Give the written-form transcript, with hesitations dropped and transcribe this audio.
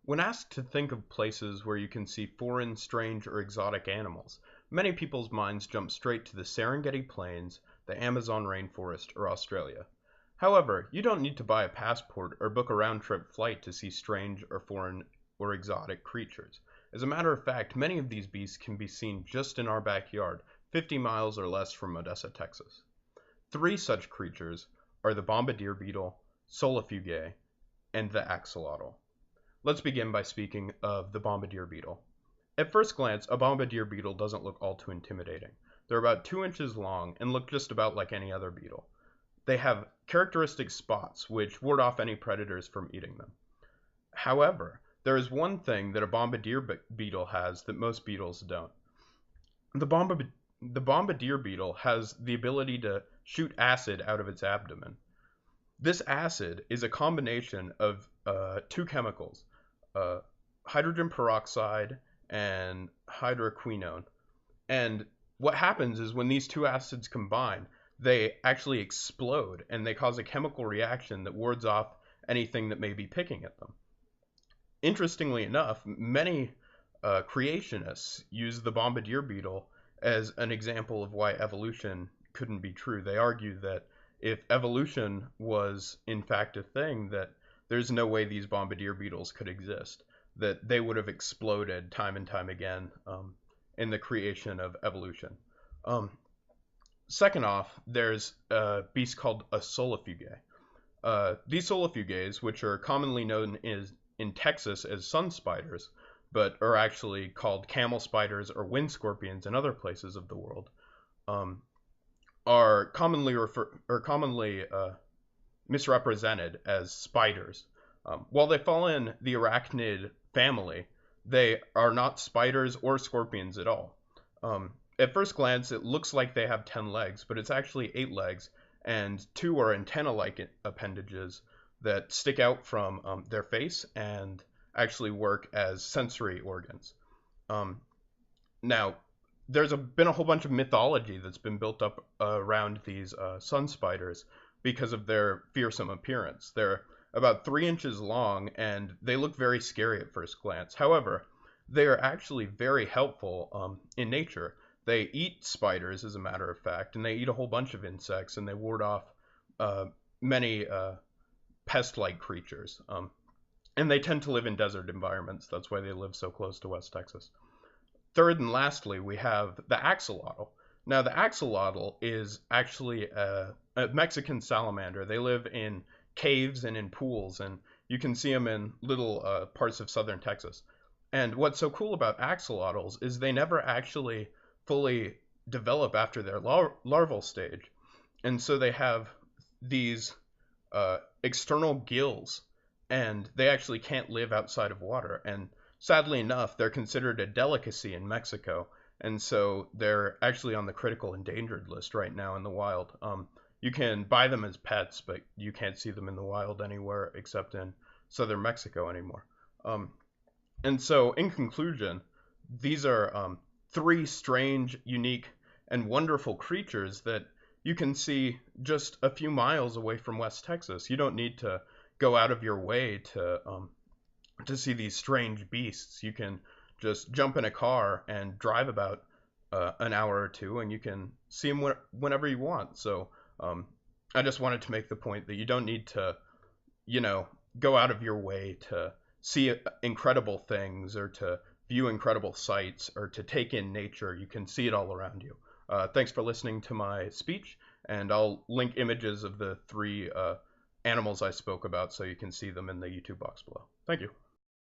When asked to think of places where you can see foreign, strange, or exotic animals, many people's minds jump straight to the Serengeti Plains, the Amazon rainforest, or Australia. However, you don't need to buy a passport or book a round-trip flight to see strange or foreign or exotic creatures. As a matter of fact, many of these beasts can be seen just in our backyard, 50 miles or less from Odessa, Texas. Three such creatures are the Bombardier Beetle, Solifugae, and the Axolotl. Let's begin by speaking of the Bombardier Beetle. At first glance, a Bombardier Beetle doesn't look all too intimidating. They're about 2 inches long and look just about like any other beetle. They have characteristic spots which ward off any predators from eating them. However, there is one thing that a Bombardier Beetle has that most beetles don't. The Bombardier Beetle has the ability to shoot acid out of its abdomen. This acid is a combination of two chemicals, hydrogen peroxide and hydroquinone. And what happens is when these two acids combine, they actually explode and they cause a chemical reaction that wards off anything that may be picking at them. Interestingly enough, many creationists use the Bombardier Beetle as an example of why evolution couldn't be true. They argue that if evolution was in fact a thing, that there's no way these Bombardier Beetles could exist, that they would have exploded time and time again in the creation of evolution. Second off, there's a beast called a Solifugae. These Solifugaes, which are commonly known in Texas as sun spiders, but are actually called camel spiders or wind scorpions in other places of the world, are commonly misrepresented as spiders. While they fall in the arachnid family, they are not spiders or scorpions at all. At first glance, it looks like they have 10 legs, but it's actually 8 legs, and 2 are antenna-like appendages that stick out from their face and actually work as sensory organs. Now, there's been a whole bunch of mythology that's been built up around these sun spiders because of their fearsome appearance. They're about 3 inches long and they look very scary at first glance. However, they are actually very helpful in nature. They eat spiders, as a matter of fact, and they eat a whole bunch of insects, and they ward off many pest-like creatures. And they tend to live in desert environments. That's why they live so close to West Texas. Third and lastly, we have the axolotl. Now, the axolotl is actually a Mexican salamander. They live in caves and in pools, and you can see them in little parts of southern Texas. And what's so cool about axolotls is they never actually fully develop after their larval stage. And so they have these external gills, and they actually can't live outside of water. And sadly enough, they're considered a delicacy in Mexico, and so they're actually on the critical endangered list right now in the wild. You can buy them as pets, but you can't see them in the wild anywhere except in southern Mexico anymore. And so, in conclusion, these are 3 strange, unique, and wonderful creatures that you can see just a few miles away from West Texas. You don't need to go out of your way to see these strange beasts. You can just jump in a car and drive about an hour or two, and you can see them whenever you want. So I just wanted to make the point that you don't need to, go out of your way to see incredible things or to view incredible sights or to take in nature. You can see it all around you. Thanks for listening to my speech, and I'll link images of the 3 animals I spoke about so you can see them in the YouTube box below. Thank you.